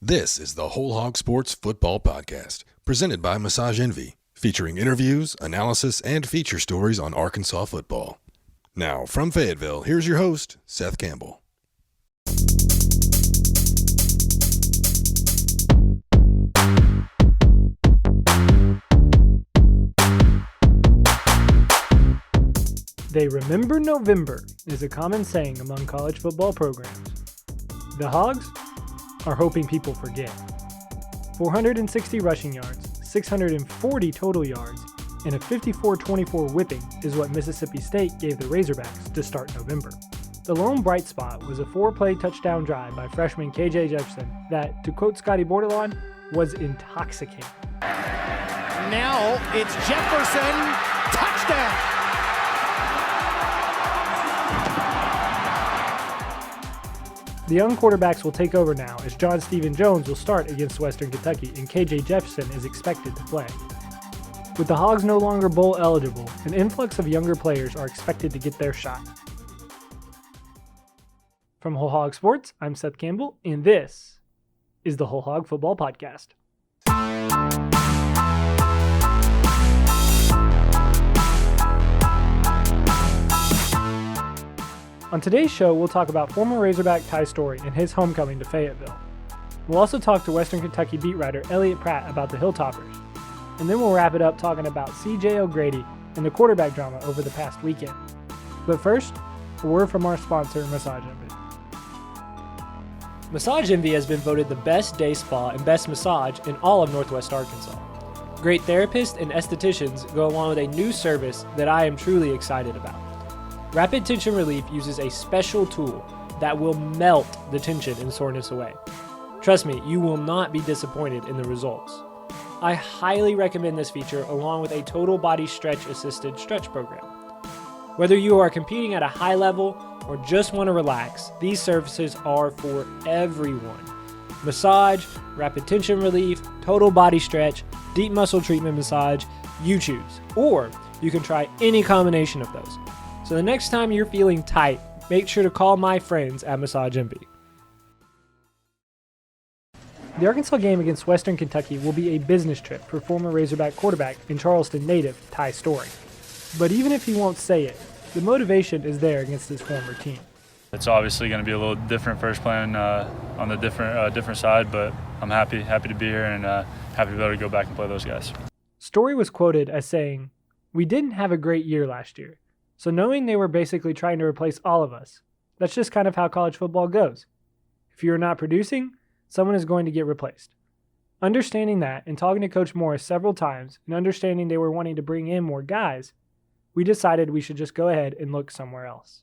This is the WholeHog Sports Football Podcast, presented by Massage Envy, featuring interviews, analysis, and feature stories on Arkansas football. Now, from Fayetteville, here's your host, Seth Campbell. They remember November is a common saying among college football programs. The Hogs are hoping people forget. 460 rushing yards, 640 total yards, and a 54-24 whipping is what Mississippi State gave the Razorbacks to start November. The lone bright spot was a 4-play touchdown drive by freshman KJ Jefferson that, to quote Scottie Bordelon, was intoxicating. Now it's Jefferson, touchdown! The young quarterbacks will take over now as John Stephen Jones will start against Western Kentucky and KJ Jefferson is expected to play. With the Hogs no longer bowl eligible, an influx of younger players are expected to get their shot. From WholeHog Sports, I'm Seth Campbell, and this is the WholeHog Football Podcast. On today's show, we'll talk about former Razorback Ty Storey and his homecoming to Fayetteville. We'll also talk to Western Kentucky beat writer Elliott Pratt about the Hilltoppers. And then we'll wrap it up talking about Cheyenne O'Grady and the quarterback drama over the past weekend. But first, a word from our sponsor, Massage Envy. Massage Envy has been voted the best day spa and best massage in all of Northwest Arkansas. Great therapists and estheticians go along with a new service that I am truly excited about. Rapid Tension Relief uses a special tool that will melt the tension and soreness away. Trust me, you will not be disappointed in the results. I highly recommend this feature along with a total body stretch assisted stretch program. Whether you are competing at a high level or just want to relax, these services are for everyone. Massage, rapid tension relief, total body stretch, deep muscle treatment massage, you choose. Or you can try any combination of those. So the next time you're feeling tight, make sure to call my friends at Massage Envy. The Arkansas game against Western Kentucky will be a business trip for former Razorback quarterback and Charleston native Ty Storey. But even if he won't say it, the motivation is there against his former team. It's obviously going to be a little different first playing on the different side, but I'm happy to be here and happy to be able to go back and play those guys. Storey was quoted as saying, "We didn't have a great year last year. So knowing they were basically trying to replace all of us, that's just kind of how college football goes. If you're not producing, someone is going to get replaced." Understanding that and talking to Coach Morris several times and understanding they were wanting to bring in more guys, we decided we should just go ahead and look somewhere else.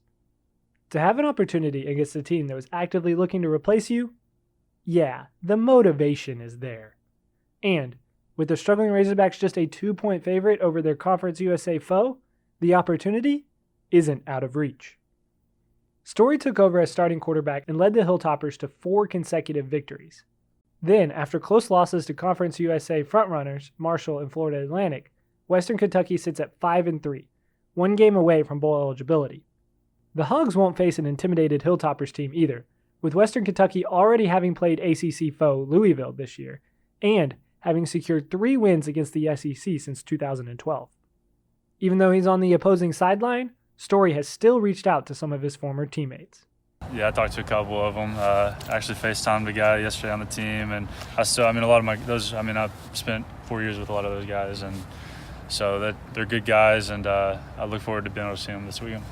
To have an opportunity against a team that was actively looking to replace you, yeah, the motivation is there. And with the struggling Razorbacks just a 2-point favorite over their Conference USA foe, the opportunity isn't out of reach. Storey took over as starting quarterback and led the Hilltoppers to 4 consecutive victories. Then, after close losses to Conference USA frontrunners Marshall and Florida Atlantic, Western Kentucky sits at 5-3, 1 game away from bowl eligibility. The Hogs won't face an intimidated Hilltoppers team either, with Western Kentucky already having played ACC foe Louisville this year, and having secured 3 wins against the SEC since 2012. Even though he's on the opposing sideline, Storey has still reached out to some of his former teammates. Yeah, I talked to a couple of them. Actually FaceTimed a guy yesterday on the team, and I've spent 4 years with a lot of those guys, and so they're good guys, and I look forward to being able to see them this weekend.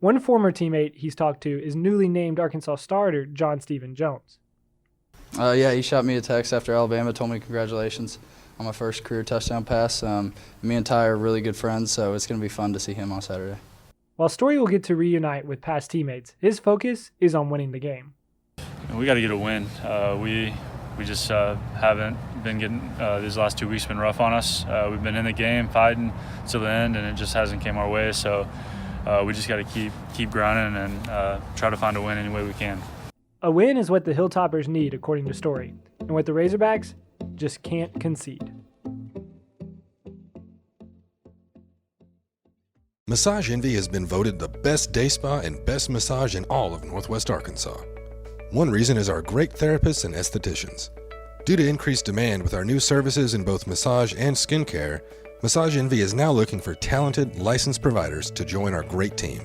One former teammate he's talked to is newly named Arkansas starter John Stephen Jones. Yeah, he shot me a text after Alabama, told me congratulations on my first career touchdown pass. Me and Ty are really good friends, so it's going to be fun to see him on Saturday. While Storey will get to reunite with past teammates, his focus is on winning the game. We got to get a win. We just haven't been getting these last 2 weeks been rough on us. We've been in the game fighting to the end, and it just hasn't came our way. So we just got to keep grinding and try to find a win any way we can. A win is what the Hilltoppers need, according to Storey, and what the Razorbacks just can't concede. Massage Envy has been voted the best day spa and best massage in all of Northwest Arkansas. One reason is our great therapists and estheticians. Due to increased demand with our new services in both massage and skincare, Massage Envy is now looking for talented, licensed providers to join our great team.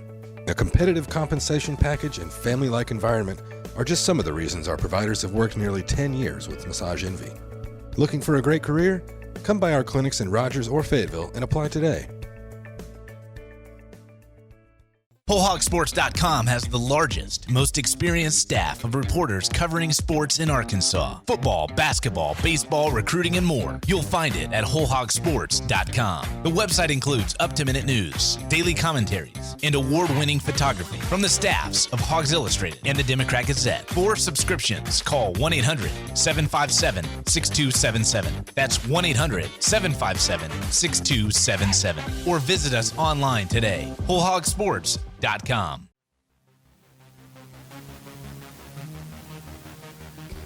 A competitive compensation package and family-like environment are just some of the reasons our providers have worked nearly 10 years with Massage Envy. Looking for a great career? Come by our clinics in Rogers or Fayetteville and apply today. WholeHogSports.com has the largest, most experienced staff of reporters covering sports in Arkansas. Football, basketball, baseball, recruiting, and more. You'll find it at WholeHogSports.com. The website includes up-to-minute news, daily commentaries, and award-winning photography from the staffs of Hogs Illustrated and the Democrat Gazette. For subscriptions, call 1-800-757-6277. That's 1-800-757-6277. Or visit us online today. WholeHogSports.com.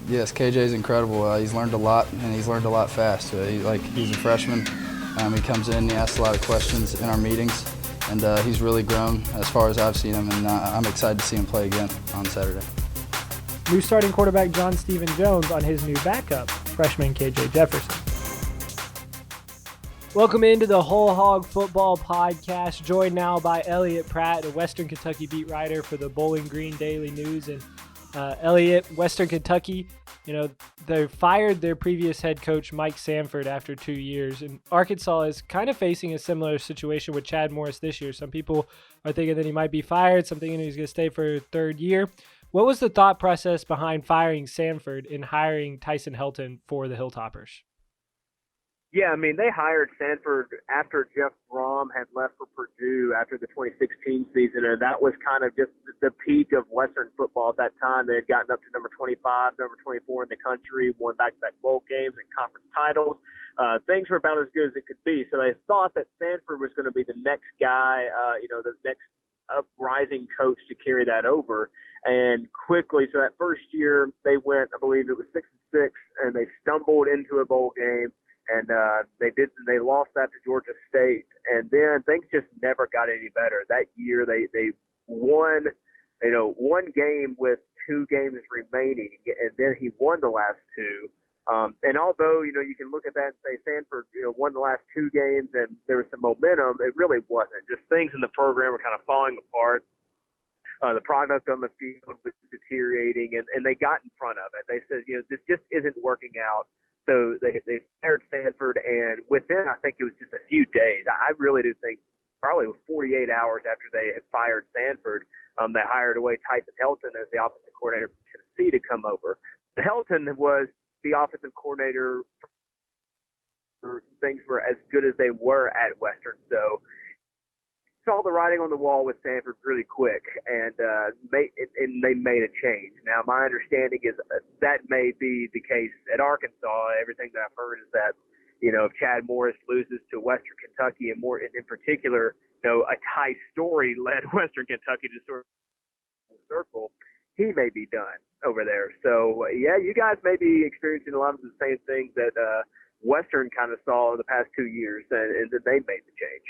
Yes, KJ's incredible. He's learned a lot, and he's learned a lot fast. He's a freshman. He comes in, he asks a lot of questions in our meetings, and he's really grown as far as I've seen him, and I'm excited to see him play again on Saturday. New starting quarterback John Stephen Jones on his new backup, freshman KJ Jefferson. Welcome into the Whole Hog Football Podcast, joined now by Elliott Pratt, a Western Kentucky beat writer for the Bowling Green Daily News. And Elliott, Western Kentucky, they fired their previous head coach, Mike Sanford, after 2 years. And Arkansas is kind of facing a similar situation with Chad Morris this year. Some people are thinking that he might be fired, some thinking he's going to stay for a third year. What was the thought process behind firing Sanford and hiring Tyson Helton for the Hilltoppers? Yeah, they hired Sanford after Jeff Brom had left for Purdue after the 2016 season, and that was kind of just the peak of Western football at that time. They had gotten up to number 25, number 24 in the country, won back-to-back bowl games and conference titles. Things were about as good as it could be. So they thought that Sanford was going to be the next guy, the next uprising coach to carry that over. And quickly, so that first year they went, I believe it was 6-6, and they stumbled into a bowl game. And they lost that to Georgia State, and then things just never got any better. That year they won, one game with 2 games remaining, and then he won the last 2. And although you can look at that and say Sanford won the last 2 games and there was some momentum, it really wasn't. Just things in the program were kind of falling apart. The product on the field was deteriorating, and they got in front of it. They said, this just isn't working out. So they hired Sanford, and within, I think it was just a few days, I really do think probably 48 hours after they had fired Sanford, they hired away Tyson Helton as the offensive coordinator for Tennessee to come over. Helton was the offensive coordinator. Things were as good as they were at Western, so saw the writing on the wall with Sanford really quick, and they made a change. Now, my understanding is that may be the case at Arkansas. Everything that I've heard is that, if Chad Morris loses to Western Kentucky, and more in particular, a Ty Storey led Western Kentucky to sort of circle, he may be done over there. So, yeah, you guys may be experiencing a lot of the same things that Western kind of saw in the past 2 years, and that they made the change.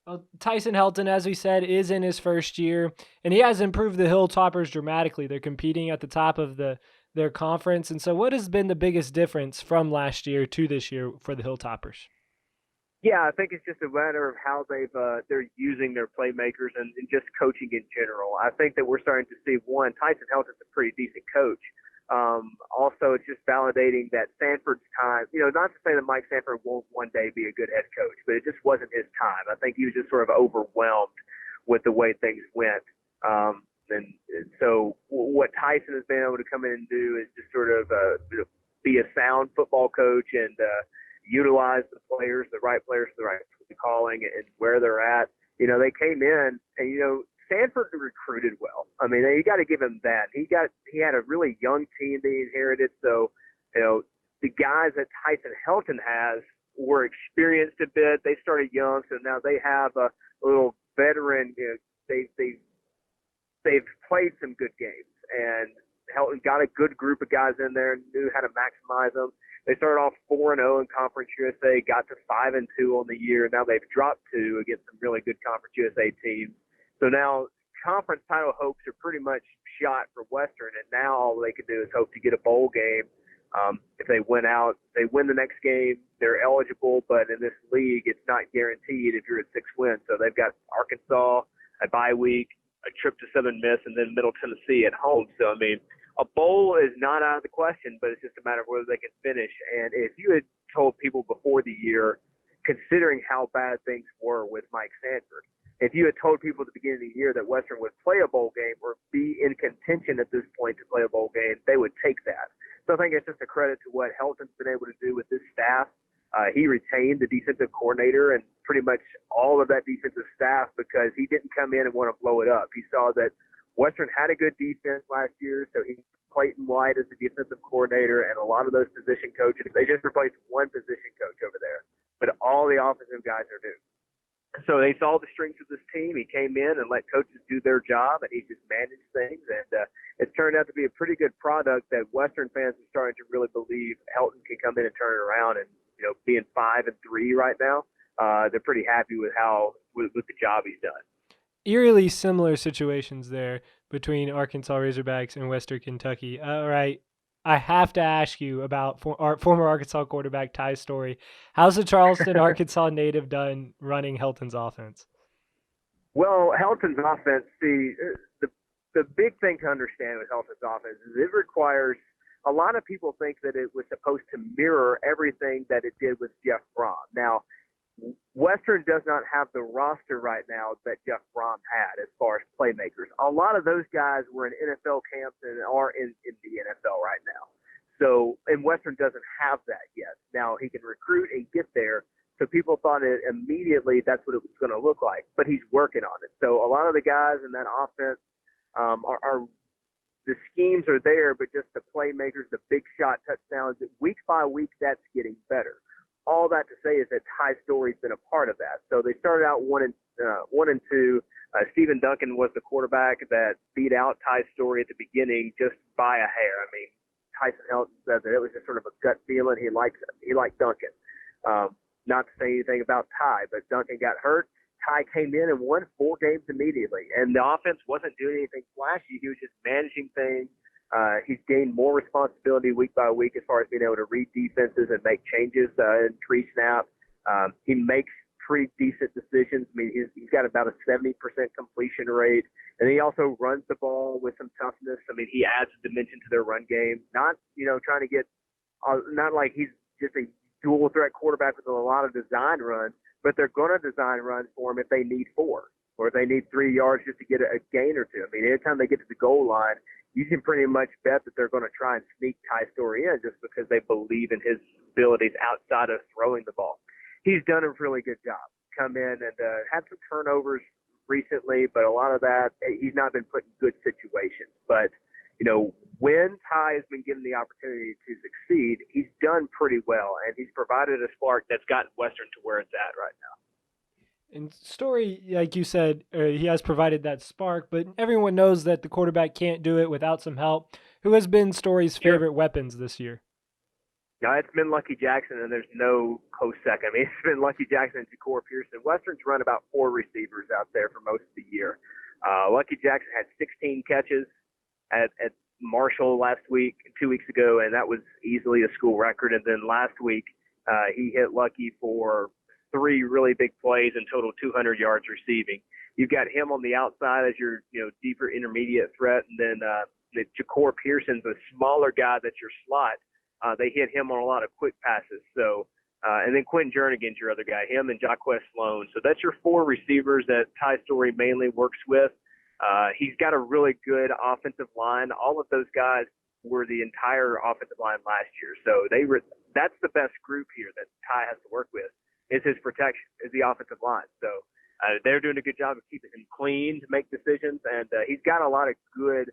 Well, Tyson Helton, as we said, is in his first year, and he has improved the Hilltoppers dramatically. They're competing at the top of their conference. And so what has been the biggest difference from last year to this year for the Hilltoppers? Yeah, I think it's just a matter of how they're using their playmakers and just coaching in general. I think that we're starting to see, one, Tyson Helton's a pretty decent coach. Also, it's just validating that Sanford's time, not to say that Mike Sanford won't one day be a good head coach, but it just wasn't his time. I think he was just sort of overwhelmed with the way things went. And so what Tyson has been able to come in and do is just sort of be a sound football coach and utilize the right players, the right calling, and where they're at. They came in and, Sanford recruited well. You got to give him that. He had a really young team that he inherited. So, the guys that Tyson Helton has were experienced a bit. They started young, so now they have a little veteran. They've played some good games, and Helton got a good group of guys in there and knew how to maximize them. They started off 4-0 in Conference USA, got to 5-2 on the year. Now they've dropped 2 against some really good Conference USA teams. So now conference title hopes are pretty much shot for Western, and now all they can do is hope to get a bowl game If they win out, they win the next game, they're eligible, but in this league, it's not guaranteed if you're at 6 wins. So they've got Arkansas, a bye week, a trip to Southern Miss, and then Middle Tennessee at home. So, I mean, a bowl is not out of the question, but it's just a matter of whether they can finish. And if you had told people before the year, considering how bad things were with Mike Sanford, if you had told people at the beginning of the year that Western would play a bowl game or be in contention at this point to play a bowl game, they would take that. So I think it's just a credit to what Helton's been able to do with this staff. He retained the defensive coordinator and pretty much all of that defensive staff because he didn't come in and want to blow it up. He saw that Western had a good defense last year, so he Clayton White as the defensive coordinator, and a lot of those position coaches, they just replaced one position coach over there, but all the offensive guys are new. So they saw the strengths of this team. He came in and let coaches do their job, and he just managed things. And it's turned out to be a pretty good product that Western fans are starting to really believe Helton can come in and turn it around. And, you know, being 5-3 right now, they're pretty happy with with the job he's done. Eerily similar situations there between Arkansas Razorbacks and Western Kentucky. All right. I have to ask you about former Arkansas quarterback Ty Storey. How's the Charleston, Arkansas native done running Helton's offense? Well, Helton's offense, the big thing to understand with Helton's offense is it requires – a lot of people think that it was supposed to mirror everything that it did with Jeff Brom. Now, Western does not have the roster right now that Jeff Brom had as far as playmakers. A lot of those guys were in NFL camps and are in the NFL right now. So, and Western doesn't have that yet. Now, he can recruit and get there, so people thought it immediately that's what it was going to look like, but he's working on it. So a lot of the guys in that offense are the schemes are there, but just the playmakers, the big shot touchdowns, week by week, that's getting better. All that to say is that Ty Storey's been a part of that. So they started out 1-2. Stephen Duncan was the quarterback that beat out Ty Storey at the beginning just by a hair. I mean, Tyson Helton said that it was just sort of a gut feeling. He liked Duncan. Not to say anything about Ty, but Duncan got hurt. Ty came in and won 4 games immediately, and the offense wasn't doing anything flashy. He was just managing things. He's gained more responsibility week by week as far as being able to read defenses and make changes in pre-snap. He makes pretty decent decisions. I mean, he's got about a 70% completion rate, and he also runs the ball with some toughness. I mean, he adds a dimension to their run game. Not, trying to get not like he's just a dual threat quarterback with a lot of design runs, but they're going to design runs for him if they need 4 or if they need 3 yards just to get a gain or 2. I mean, anytime they get to the goal line, you can pretty much bet that they're going to try and sneak Ty Storey in just because they believe in his abilities outside of throwing the ball. He's done a really good job. Come in and had some turnovers recently, but a lot of that, he's not been put in good situations. But, when Ty has been given the opportunity to succeed, he's done pretty well, and he's provided a spark that's gotten Western to where it's at right now. And Storey, like you said, he has provided that spark, but everyone knows that the quarterback can't do it without some help. Who has been Storey's favorite weapons this year? No, it's been Lucky Jackson, and there's no close second. I mean, it's been Lucky Jackson and Ja'Cour Pearson. Western's run about 4 receivers out there for most of the year. Lucky Jackson had 16 catches at Marshall last week, 2 weeks ago, and that was easily a school record. And then last week, he hit Lucky for 3 really big plays and total 200 yards receiving. You've got him on the outside as your deeper intermediate threat, and then the Ja'Cour Pearson's a smaller guy that's your slot. They hit him on a lot of quick passes. So and then Quentin Jernigan's your other guy, him and Jaquez Sloan. So that's your 4 receivers that Ty Storey mainly works with. He's got a really good offensive line. All of those guys were the entire offensive line last year. So that's the best group here that Ty has to work with, is his protection, is the offensive line. So they're doing a good job of keeping him clean to make decisions, and he's got a lot of good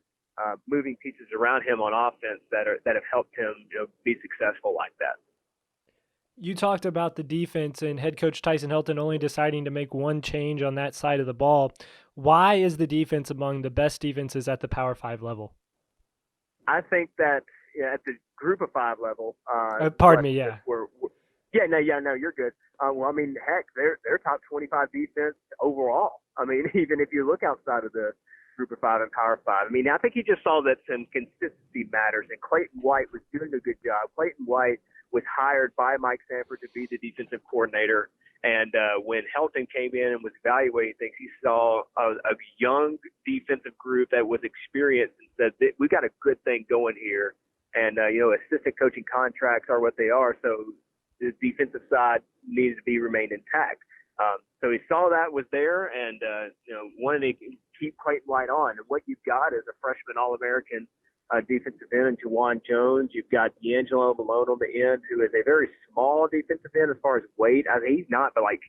moving pieces around him on offense that have helped him be successful like that. You talked about the defense and head coach Tyson Helton only deciding to make one change on that side of the ball. Why is the defense among the best defenses at the Power 5 level? I think that at the Group of 5 level. Pardon me, yeah. No, you're good. Well, I mean, heck, they're top 25 defense overall. I mean, even if you look outside of the Group of Five and Power Five. I mean, I think he just saw that some consistency matters, and Clayton White was doing a good job. Clayton White was hired by Mike Sanford to be the defensive coordinator, and when Helton came in and was evaluating things, he saw a young defensive group that was experienced and said, we got a good thing going here. And, assistant coaching contracts are what they are, so the defensive side needs to remain intact. So he saw that was there and, wanted to keep Clayton White on. And what you've got is a freshman All-American defensive end in Juwan Jones. You've got D'Angelo Malone on the end, who is a very small defensive end as far as weight. I mean, he's not but like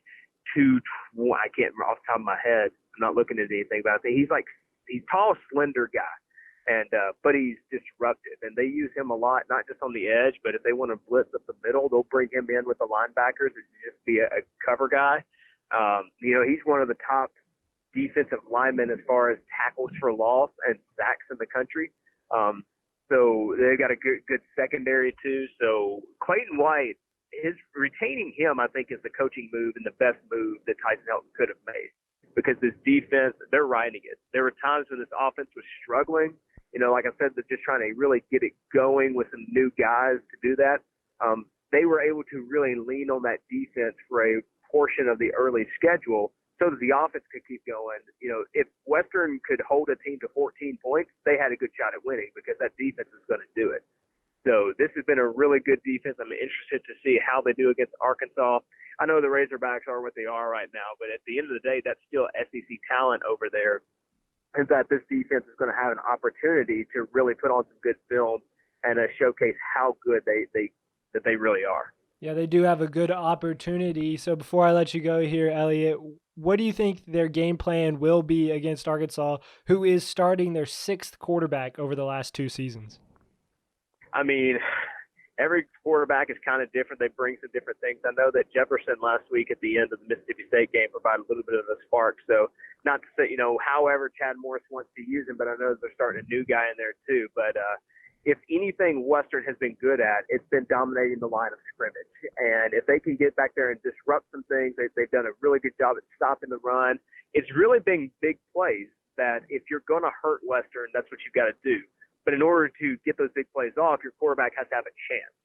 220. I can't remember off the top of my head. I'm not looking at anything, but I think he's tall, slender guy. And but he's disruptive, and they use him a lot, not just on the edge, but if they want to blitz up the middle, they'll bring him in with the linebackers and just be a cover guy. He's one of the top defensive linemen as far as tackles for loss and sacks in the country. So they've got a good secondary too. So Clayton White, retaining him, I think, is the coaching move and the best move that Tyson Helton could have made, because this defense, they're riding it. There were times when this offense was struggling. Like I said, they're just trying to really get it going with some new guys to do that. They were able to really lean on that defense for a portion of the early schedule so that the offense could keep going. If Western could hold a team to 14 points, they had a good shot at winning because that defense is going to do it. So this has been a really good defense. I'm interested to see how they do against Arkansas. I know the Razorbacks are what they are right now, but at the end of the day, that's still SEC talent over there, and that this defense is going to have an opportunity to really put on some good film and showcase how good they really are. Yeah, they do have a good opportunity. So before I let you go here, Elliott, what do you think their game plan will be against Arkansas, who is starting their 6th quarterback over the last 2 seasons? I mean, every quarterback is kind of different. They bring some different things. I know that Jefferson last week at the end of the Mississippi State game provided a little bit of a spark. So not to say, however Chad Morris wants to use him, but I know they're starting a new guy in there too. But if anything Western has been good at, it's been dominating the line of scrimmage. And if they can get back there and disrupt some things, they've done a really good job at stopping the run. It's really been big plays that if you're going to hurt Western, that's what you've got to do. But in order to get those big plays off, your quarterback has to have a chance.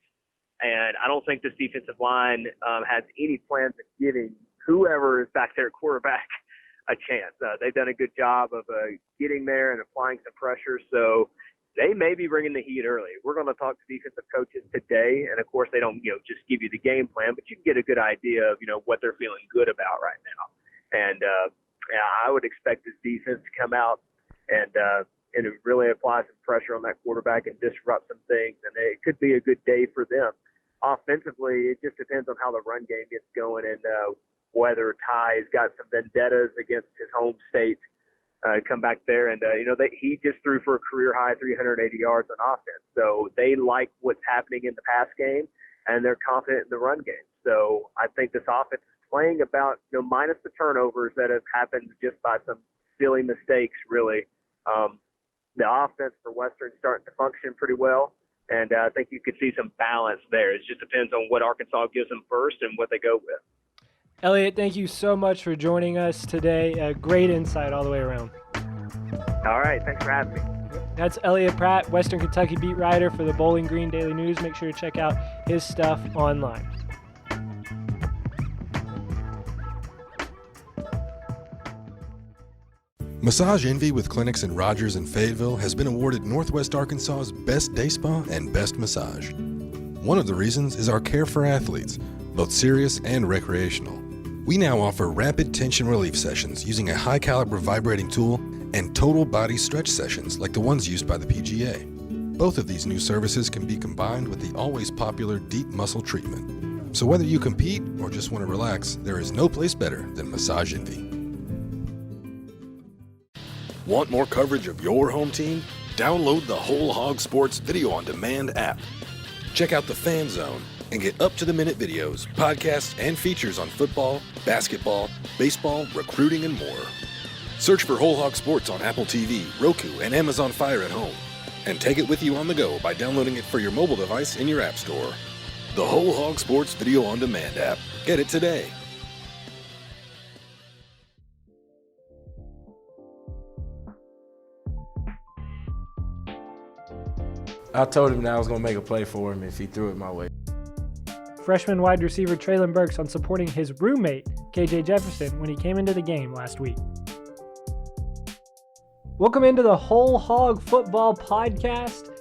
And I don't think this defensive line has any plans of giving whoever is back there at quarterback a chance. They've done a good job of getting there and applying some pressure. So they may be bringing the heat early. We're going to talk to defensive coaches today. And, of course, they don't just give you the game plan, but you can get a good idea of, what they're feeling good about right now. And I would expect this defense to come out and really apply some pressure on that quarterback and disrupt some things. And it could be a good day for them. Offensively, it just depends on how the run game gets going and whether Ty's got some vendettas against his home state. Come back there. And, he just threw for a career-high 380 yards on offense. So they like what's happening in the pass game, and they're confident in the run game. So I think this offense is playing about, minus the turnovers that have happened just by some silly mistakes, really. The offense for Western is starting to function pretty well, and I think you could see some balance there. It just depends on what Arkansas gives them first and what they go with. Elliott, thank you so much for joining us today. Great insight all the way around. All right, thanks for having me. That's Elliott Pratt, Western Kentucky beat writer for the Bowling Green Daily News. Make sure to check out his stuff online. Massage Envy with clinics in Rogers and Fayetteville has been awarded Northwest Arkansas's Best Day Spa and Best Massage. One of the reasons is our care for athletes, both serious and recreational. We now offer rapid tension relief sessions using a high-caliber vibrating tool and total body stretch sessions like the ones used by the PGA. Both of these new services can be combined with the always popular deep muscle treatment. So whether you compete or just want to relax, there is no place better than Massage Envy. Want more coverage of your home team? Download the WholeHog Sports Video on Demand app. Check out the Fan Zone and get up-to-the-minute videos, podcasts, and features on football, basketball, baseball, recruiting, and more. Search for WholeHog Sports on Apple TV, Roku, and Amazon Fire at home. And take it with you on the go by downloading it for your mobile device in your app store. The WholeHog Sports Video on Demand app. Get it today. I told him that I was going to make a play for him if he threw it my way. Freshman wide receiver Traylon Burks on supporting his roommate, KJ Jefferson, when he came into the game last week. Welcome into the Whole Hog Football Podcast.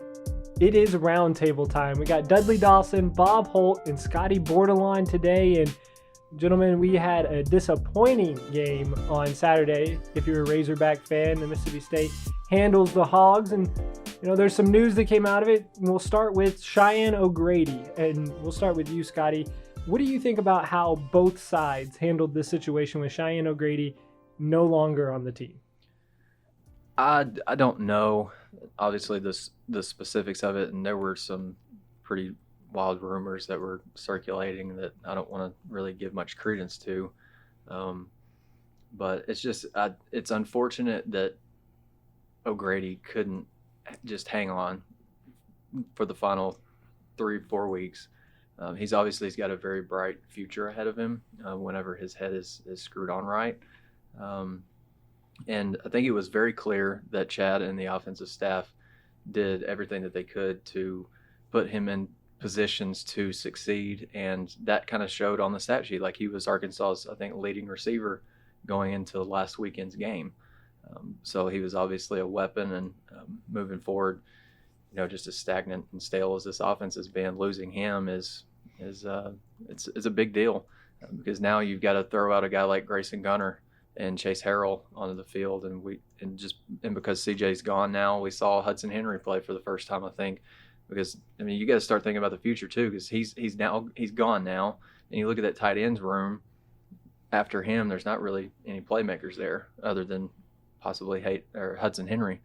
It is roundtable time. We got Dudley Dawson, Bob Holt, and Scottie Bordelon today. And gentlemen, we had a disappointing game on Saturday. If you're a Razorback fan, the Mississippi State handles the Hogs. And, there's some news that came out of it. And we'll start with Cheyenne O'Grady. And we'll start with you, Scottie. What do you think about how both sides handled this situation with Cheyenne O'Grady no longer on the team? I don't know, obviously, the specifics of it, and there were some pretty wild rumors that were circulating that I don't want to really give much credence to. But it's just it's unfortunate that O'Grady couldn't just hang on for the final 3-4 weeks. He's got a very bright future ahead of him whenever his head is screwed on right. And I think it was very clear that Chad and the offensive staff did everything that they could to put him in positions to succeed. And that kind of showed on the stat sheet. Like, he was Arkansas's, I think, leading receiver going into last weekend's game. So he was obviously a weapon, and moving forward, just as stagnant and stale as this offense has been, losing him is it's a big deal because now you've got to throw out a guy like Grayson Gunner and Chase Harrell onto the field, and because CJ's gone now, we saw Hudson Henry play for the first time, I think, because you got to start thinking about the future too, because he's gone now, and you look at that tight ends room after him, there's not really any playmakers there other than possibly Hudson Henry.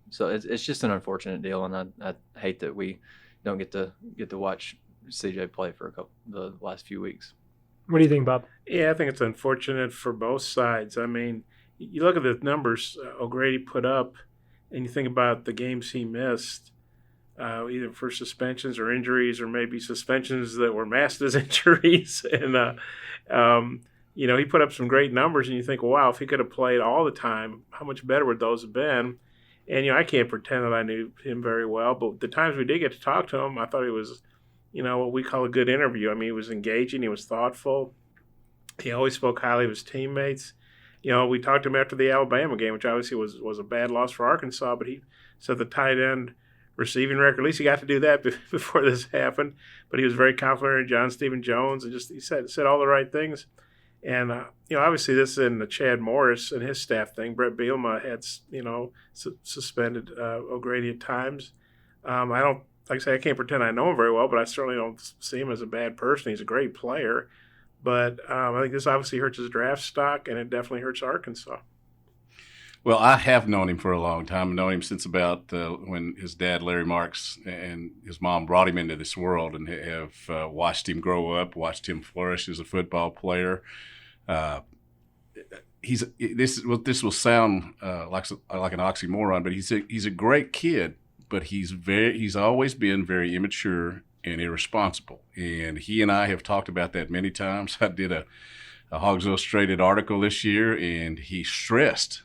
So it's just an unfortunate deal, and I hate that we don't get to watch CJ play for the last few weeks. What do you think, Bob? Yeah, I think it's unfortunate for both sides. You look at the numbers O'Grady put up, and you think about the games he missed, either for suspensions or injuries, or maybe suspensions that were masked as injuries. And, he put up some great numbers, and you think, wow, if he could have played all the time, how much better would those have been? And, I can't pretend that I knew him very well, but the times we did get to talk to him, I thought he was what we call a good interview. He was engaging. He was thoughtful. He always spoke highly of his teammates. We talked to him after the Alabama game, which obviously was a bad loss for Arkansas, but he set the tight end receiving record. At least he got to do that before this happened. But he was very complimentary of John Stephen Jones, and he said all the right things. And, obviously this isn't a Chad Morris and his staff thing. Brett Bielema had, suspended O'Grady at times. Like I say, I can't pretend I know him very well, but I certainly don't see him as a bad person. He's a great player. But I think this obviously hurts his draft stock, and it definitely hurts Arkansas. Well, I have known him for a long time. I've known him since about when his dad, Larry Marks, and his mom brought him into this world, and have watched him grow up, watched him flourish as a football player. This will sound like an oxymoron, but he's a great kid. But he's always been very immature and irresponsible. And he and I have talked about that many times. I did a Hogs Illustrated article this year, and he stressed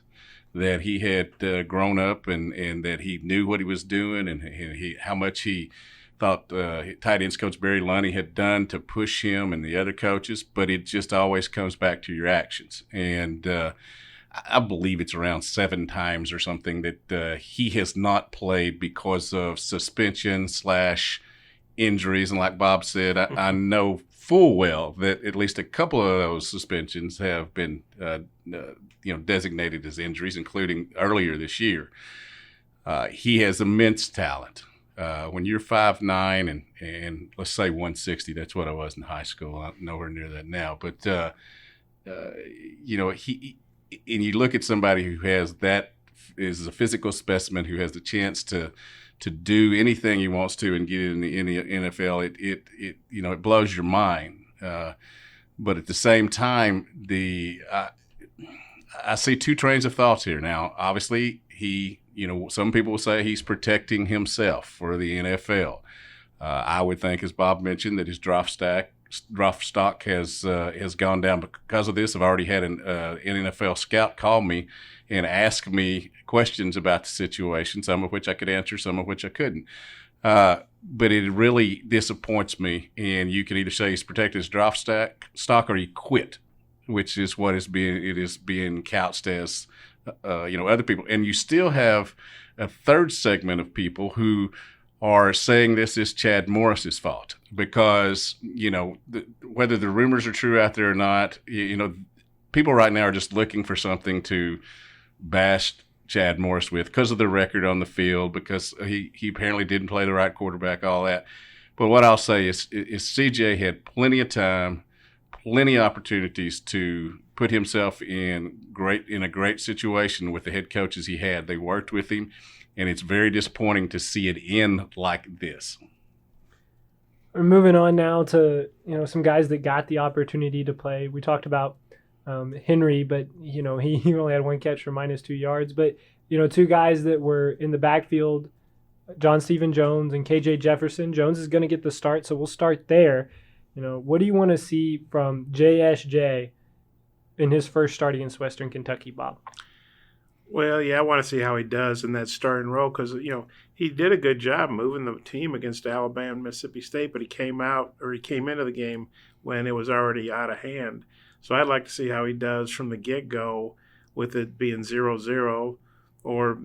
that he had grown up and that he knew what he was doing, and how much he thought tight ends coach Barry Lunny had done to push him and the other coaches. But it just always comes back to your actions. And I believe it's around 7 times or something that he has not played because of suspension / injuries. And like Bob said, I know full well that at least a couple of those suspensions have been designated as injuries, including earlier this year. He has immense talent. When you're 5'9" and let's say 160, that's what I was in high school. I'm nowhere near that now. But, and you look at somebody who is a physical specimen, who has the chance to do anything he wants to and get in the NFL. It blows your mind. But at the same time, I see 2 trains of thoughts here. Now, obviously, some people will say he's protecting himself for the NFL. I would think, as Bob mentioned, that his draft draft stock has gone down because of this. I've already had an NFL scout call me and ask me questions about the situation, some of which I could answer, some of which I couldn't. But it really disappoints me. And you can either say he's protected his draft stock or he quit, which is what is being couched as, other people. And you still have a third segment of people who are saying this is Chad Morris's fault because, whether the rumors are true out there or not, people right now are just looking for something to bash Chad Morris with because of the record on the field, because he apparently didn't play the right quarterback, all that. But what I'll say is CJ had plenty of time, plenty of opportunities to put himself in a great situation with the head coaches he had. They worked with him, and it's very disappointing to see it end like this. We're moving on now to some guys that got the opportunity to play. We talked about Henry, but he only had one catch for -2 yards. But two guys that were in the backfield, John Stephen Jones and KJ Jefferson. Jones is going to get the start, so we'll start there. What do you want to see from JSJ in his first start against Western Kentucky, Bob? Well, yeah, I want to see how he does in that starting role because, he did a good job moving the team against Alabama and Mississippi State, but he came into the game when it was already out of hand. So I'd like to see how he does from the get-go with it being 0-0 or,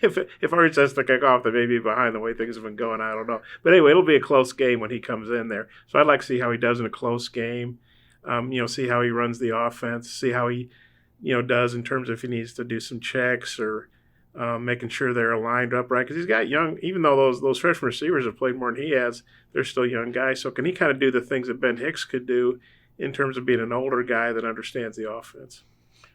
if Arch has to kick off, they may be behind the way things have been going. I don't know. But anyway, it'll be a close game when he comes in there. So I'd like to see how he does in a close game, see how he runs the offense, see how he does in terms of if he needs to do some checks or making sure they're aligned up right. Because he's got young, even though those freshman receivers have played more than he has, they're still young guys. So can he kind of do the things that Ben Hicks could do in terms of being an older guy that understands the offense?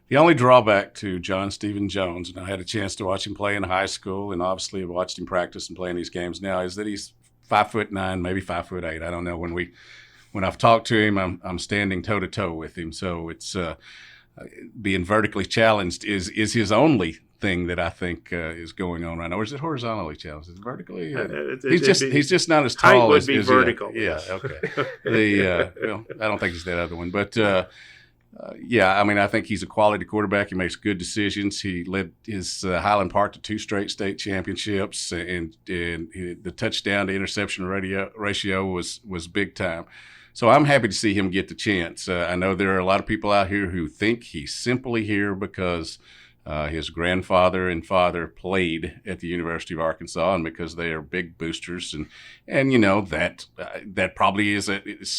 The only drawback to John Stephen Jones, and I had a chance to watch him play in high school, and obviously I've watched him practice and play in these games now, is that he's 5'9", maybe 5'8". I don't know. When I've talked to him, I'm standing toe to toe with him. So it's being vertically challenged is his only thing that I think is going on right now. Or is it horizontally challenged? Is it vertically? He's just not as tall as vertical. Yeah. Okay. I don't think he's that other one, but. I think he's a quality quarterback. He makes good decisions. He led his Highland Park to 2 straight state championships, and the touchdown to interception ratio was big time. So I'm happy to see him get the chance. I know there are a lot of people out here who think he's simply here because his grandfather and father played at the University of Arkansas, and because they are big boosters, and that probably is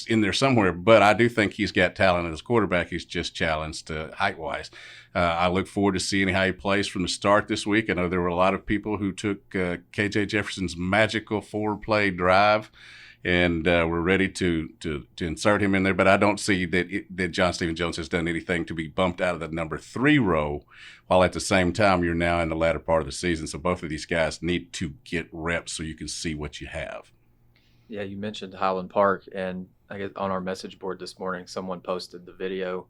in there somewhere. But I do think he's got talent as a quarterback. He's just challenged height-wise. I look forward to seeing how he plays from the start this week. I know there were a lot of people who took KJ Jefferson's magical 4-play drive and we're ready to insert him in there. But I don't see that John Stephen Jones has done anything to be bumped out of the number 3 row, while at the same time you're now in the latter part of the season. So both of these guys need to get reps so you can see what you have. Yeah, you mentioned Highland Park, and I guess on our message board this morning, someone posted the video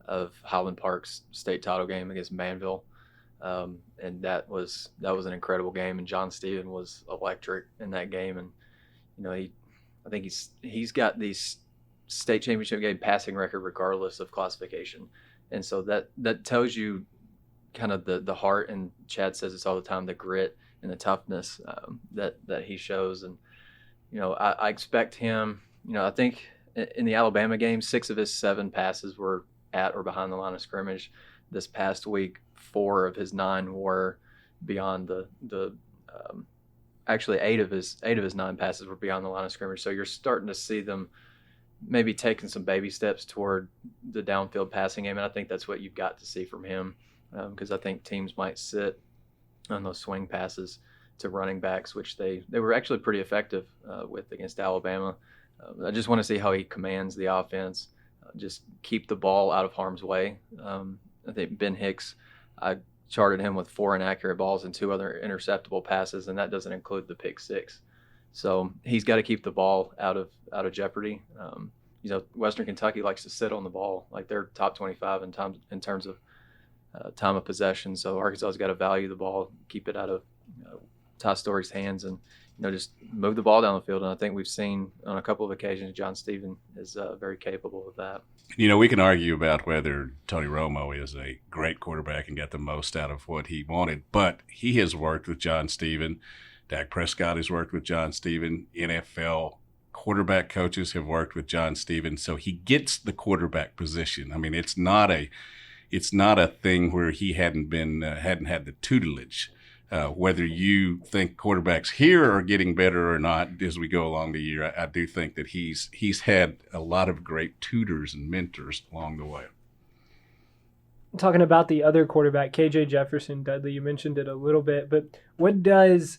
of Highland Park's state title game against Manville. And that was an incredible game, and John Stephen was electric in that game. And I think he's got these state championship game passing record regardless of classification, and so that tells you kind of the heart, and Chad says this all the time, the grit and the toughness that he shows. And I expect him. I think in the Alabama game, 6 of his 7 passes were at or behind the line of scrimmage. This past week, 4 of his 9 were beyond actually 8 of his 9 passes were beyond the line of scrimmage. So you're starting to see them maybe taking some baby steps toward the downfield passing game, and I think that's what you've got to see from him, because I think teams might sit on those swing passes to running backs, which they were actually pretty effective with against Alabama. I just want to see how he commands the offense, just keep the ball out of harm's way. I think Ben Hicks, I charted him with 4 inaccurate balls and 2 other interceptable passes, and that doesn't include the pick 6. So he's got to keep the ball out of jeopardy. Western Kentucky likes to sit on the ball, like they're top 25 in terms of time of possession. So Arkansas's got to value the ball, keep it out of Ty Storey's hands, and just move the ball down the field. And I think we've seen on a couple of occasions John Stephen is very capable of that. We can argue about whether Tony Romo is a great quarterback and got the most out of what he wanted, but he has worked with John Stephen. Dak Prescott has worked with John Stephen. NFL quarterback coaches have worked with John Stephen, so he gets the quarterback position. I mean, it's not a thing where he hadn't had the tutelage. Whether you think quarterbacks here are getting better or not as we go along the year, I do think that he's had a lot of great tutors and mentors along the way. Talking about the other quarterback, KJ Jefferson, Dudley, you mentioned it a little bit, but what does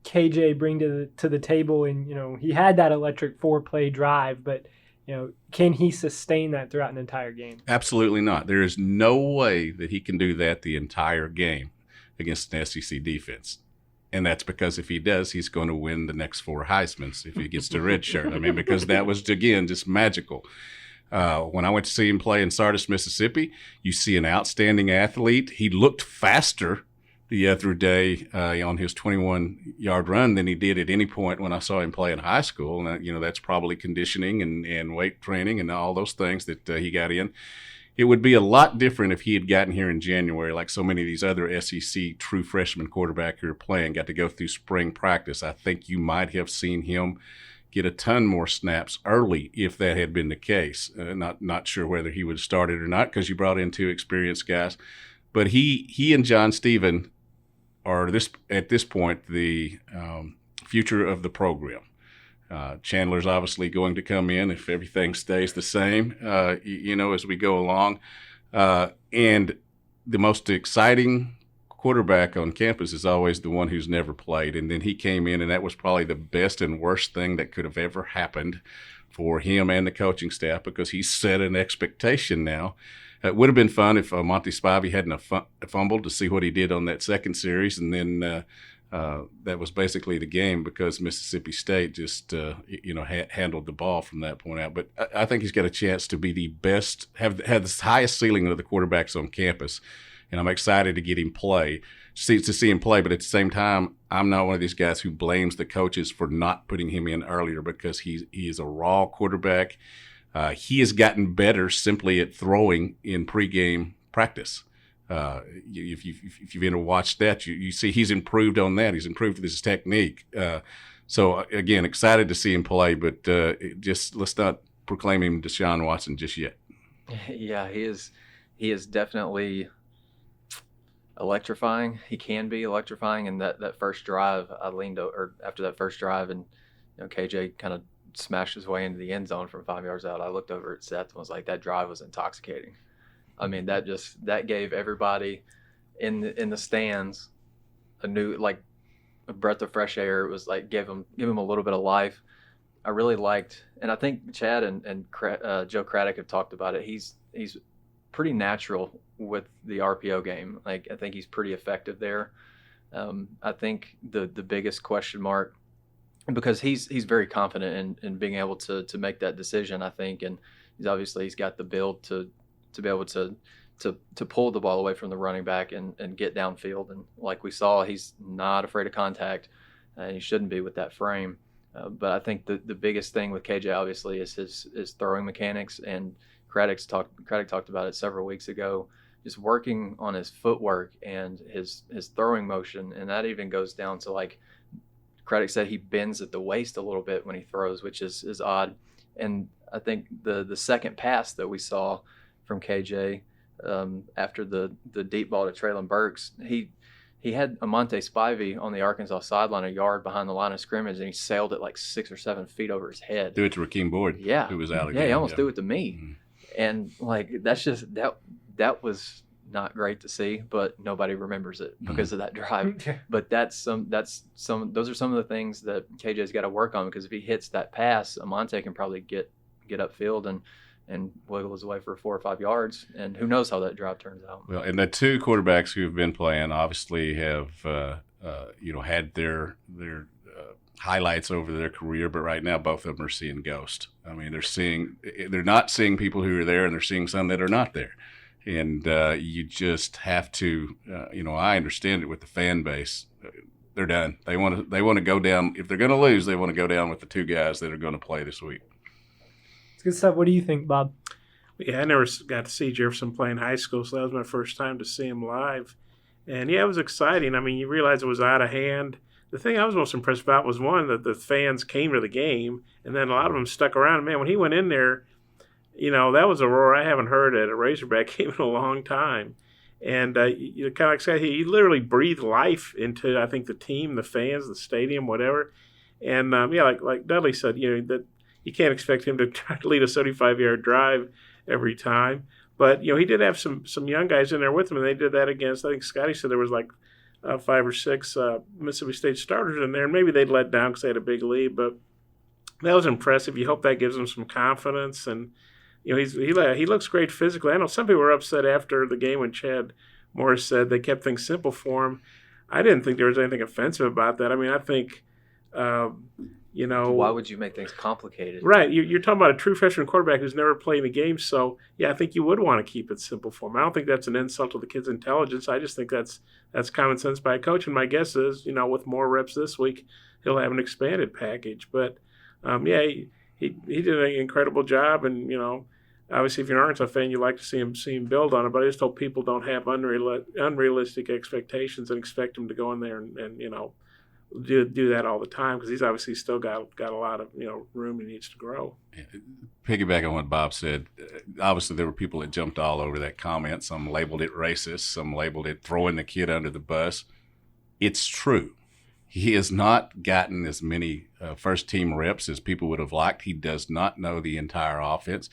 KJ bring to the table? And, he had that electric 4-play drive, but, can he sustain that throughout an entire game? Absolutely not. There is no way that he can do that the entire game against an SEC defense. And that's because if he does, he's going to win the next 4 Heismans if he gets the red shirt. I mean, because that was, again, just magical. When I went to see him play in Sardis, Mississippi, you see an outstanding athlete. He looked faster the other day on his 21-yard run than he did at any point when I saw him play in high school. And, that's probably conditioning and weight training and all those things that he got in. It would be a lot different if he had gotten here in January, like so many of these other SEC true freshman quarterbacks who are playing, got to go through spring practice. I think you might have seen him get a ton more snaps early if that had been the case. Not sure whether he would have started or not because you brought in 2 experienced guys. But he and John Stephen are at this point the future of the program. Chandler's obviously going to come in if everything stays the same, as we go along. And the most exciting quarterback on campus is always the one who's never played. And then he came in, and that was probably the best and worst thing that could have ever happened for him and the coaching staff because he set an expectation now. It would have been fun if Monty Spivey hadn't fumbled to see what he did on that second series, and then that was basically the game because Mississippi State just, handled the ball from that point out. But I think he's got a chance to be the best, have the highest ceiling of the quarterbacks on campus, and I'm excited to get him to see him play. But at the same time, I'm not one of these guys who blames the coaches for not putting him in earlier because he is a raw quarterback. He has gotten better simply at throwing in pregame practice. If you've ever watched that, you see he's improved on that. He's improved with his technique. So again, excited to see him play, but just let's not proclaim him Deshaun Watson just yet. Yeah, he is definitely electrifying. He can be electrifying. And that first drive, I leaned over after that first drive, and KJ kind of smashed his way into the end zone from 5 yards out. I looked over at Seth and was like, that drive was intoxicating. I mean, that gave everybody in the stands a new, like, a breath of fresh air. It was like give him a little bit of life. I really liked, and I think Chad and Joe Craddock have talked about it. He's pretty natural with the RPO game. Like, I think he's pretty effective there. I think the biggest question mark, because he's very confident in being able to make that decision, I think, and he's got the build to be able to pull the ball away from the running back and get downfield. And like we saw, he's not afraid of contact, and he shouldn't be with that frame. But I think the biggest thing with KJ obviously is his throwing mechanics, and Craddock talked about it several weeks ago, just working on his footwork and his throwing motion. And that even goes down to, like Craddock said, he bends at the waist a little bit when he throws, which is odd. And I think the second pass that we saw from KJ after the deep ball to Traylon Burks, he had Amante Spivey on the Arkansas sideline a yard behind the line of scrimmage, and he sailed it like 6 or 7 feet over his head. Threw it to Rakeem Boyd, who was out again. Yeah, he almost threw it to me. Mm-hmm. And like, that's just that was not great to see, but nobody remembers it because of that drive. But those are some of the things that KJ's got to work on, because if he hits that pass, Amante can probably get upfield and wiggle his way for 4 or 5 yards, and who knows how that drive turns out. Well, and the 2 quarterbacks who have been playing obviously have had their highlights over their career, but right now both of them are seeing ghosts. I mean, they're not seeing people who are there, and they're seeing some that are not there. And you just have to, I understand it with the fan base. they're done. They want to go down. If they're going to lose, they want to go down with the two guys that are going to play this week. It's good stuff. What do you think, Bob? Yeah, I never got to see Jefferson play in high school, so that was my first time to see him live. And, yeah, it was exciting. I mean, you realize it was out of hand. The thing I was most impressed about was, one, that the fans came to the game, and then a lot of them stuck around. Man, when he went in there, you know, that was a roar I haven't heard at a Razorback game in a long time. And you kind of like said, he literally breathed life into, I think, the team, the fans, the stadium, whatever. And, like Dudley said, you know, that you can't expect him to try to lead a 75-yard drive every time. But, you know, he did have some young guys in there with him, and they did that against, I think Scottie said there was like 5 or 6 Mississippi State starters in there, and maybe they'd let down because they had a big lead. But that was impressive. You hope that gives them some confidence. And, you know, he looks great physically. I know some people were upset after the game when Chad Morris said they kept things simple for him. I didn't think there was anything offensive about that. I mean, I think, you know. Why would you make things complicated? Right. You're talking about a true freshman quarterback who's never played in a game. So, yeah, I think you would want to keep it simple for him. I don't think that's an insult to the kid's intelligence. I just think that's common sense by a coach. And my guess is, you know, with more reps this week, he'll have an expanded package. But, yeah, he did an incredible job. And, you know, obviously, if you're an Arkansas fan, you like to see him build on it. But I just hope people don't have unrealistic expectations and expect him to go in there and you know, do that all the time, because he's obviously still got a lot of, you know, room he needs to grow. Piggyback on what Bob said, obviously there were people that jumped all over that comment. Some labeled it racist. Some labeled it throwing the kid under the bus. It's true. He has not gotten as many first-team reps as people would have liked. He does not know the entire offense.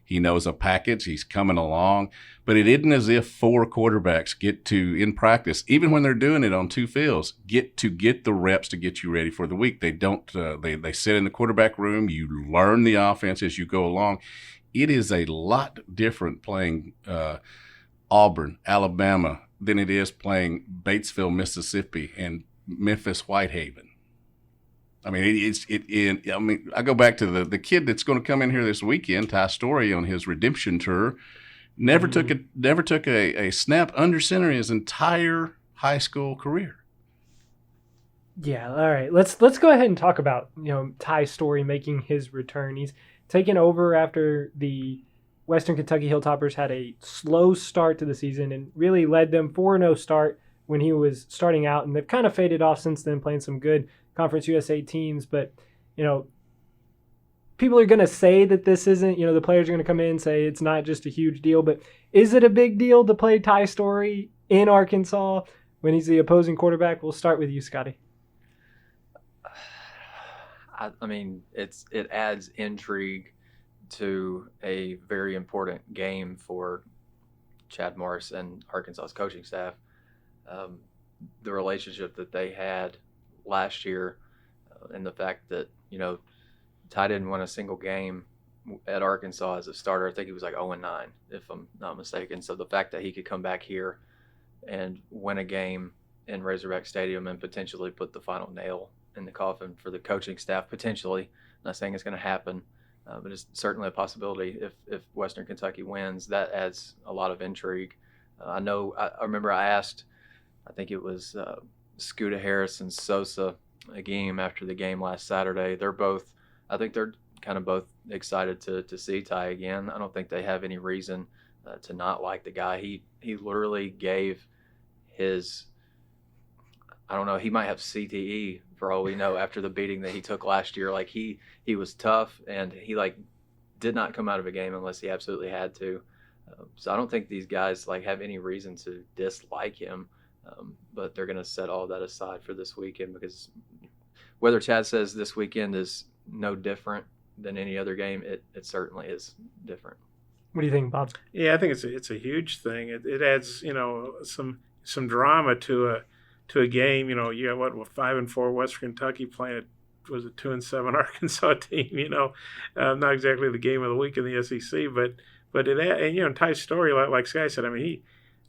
He knows a package. He's coming along. But it isn't as if 4 quarterbacks get to, in practice, even when they're doing it on 2 fields, get the reps to get you ready for the week. They don't. They sit in the quarterback room. You learn the offense as you go along. It is a lot different playing Auburn, Alabama, than it is playing Batesville, Mississippi, and Memphis, Whitehaven. I mean, I go back to the kid that's going to come in here this weekend, Ty Storey, on his redemption tour. Never took a snap under center his entire high school career. Yeah, all right. Let's go ahead and talk about, you know, Ty Storey making his return. He's taken over after the Western Kentucky Hilltoppers had a slow start to the season and really led them 4-0 start when he was starting out, and they've kind of faded off since then, playing some good Conference USA teams. But, you know, people are going to say that this isn't, you know, the players are going to come in and say it's not just a huge deal, but is it a big deal to play Ty Storey in Arkansas when he's the opposing quarterback? We'll start with you, Scottie. I mean, it adds intrigue to a very important game for Chad Morris and Arkansas's coaching staff. The relationship that they had last year, and the fact that, you know, Ty didn't win a single game at Arkansas as a starter. I think he was like 0-9, if I'm not mistaken. So the fact that he could come back here and win a game in Razorback Stadium and potentially put the final nail in the coffin for the coaching staff, potentially, I'm not saying it's going to happen, but it's certainly a possibility. If Western Kentucky wins, that adds a lot of intrigue. I remember I asked, I think it was Scooter Harris and Sosa a game after the game last Saturday. I think they're kind of both excited to see Ty again. I don't think they have any reason to not like the guy. He literally gave his, I don't know, he might have CTE for all we know after the beating that he took last year. Like he was tough, and he like did not come out of a game unless he absolutely had to. So I don't think these guys like have any reason to dislike him. But they're going to set all that aside for this weekend, because whether Chad says this weekend is no different than any other game, it certainly is different. What do you think, Bob? Yeah, I think it's a huge thing. It adds, you know, some drama to a game. You know, you have 5-4 Western Kentucky playing was a 2-7 Arkansas team. You know, not exactly the game of the week in the SEC, but it, and you know, Ty Storey, like Sky said, I mean, he.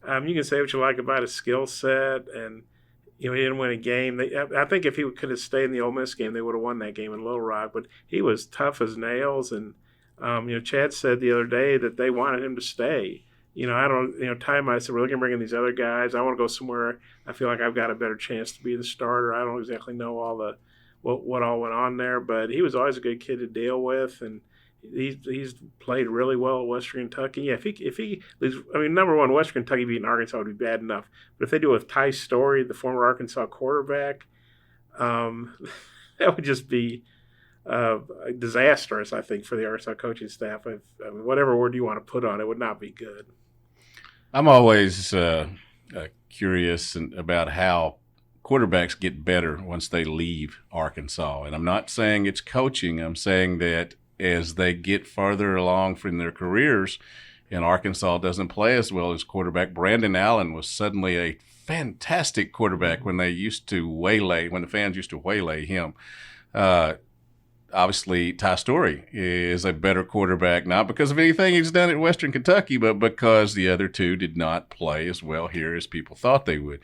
You can say what you like about his skill set, and you know, he didn't win a game. I think if he could have stayed in the Ole Miss game, they would have won that game in Little Rock. But he was tough as nails, and you know, Chad said the other day that they wanted him to stay, I don't, Ty might say, we're looking to bring in these other guys. I want to go somewhere I feel like I've got a better chance to be the starter. I don't exactly know all what all went on there, but he was always a good kid to deal with, and he's played really well at Western Kentucky. Yeah, if he number one, Western Kentucky beating Arkansas would be bad enough, but if they do it with Ty Storey, the former Arkansas quarterback, that would just be disastrous, I think, for the Arkansas coaching staff. Whatever word you want to put on it would not be good. I'm always curious about how quarterbacks get better once they leave Arkansas. And I'm not saying it's coaching. I'm saying that as they get farther along from their careers and Arkansas doesn't play as well as quarterback, Brandon Allen was suddenly a fantastic quarterback when the fans used to waylay him. Obviously, Ty Storey is a better quarterback, not because of anything he's done at Western Kentucky, but because the other two did not play as well here as people thought they would.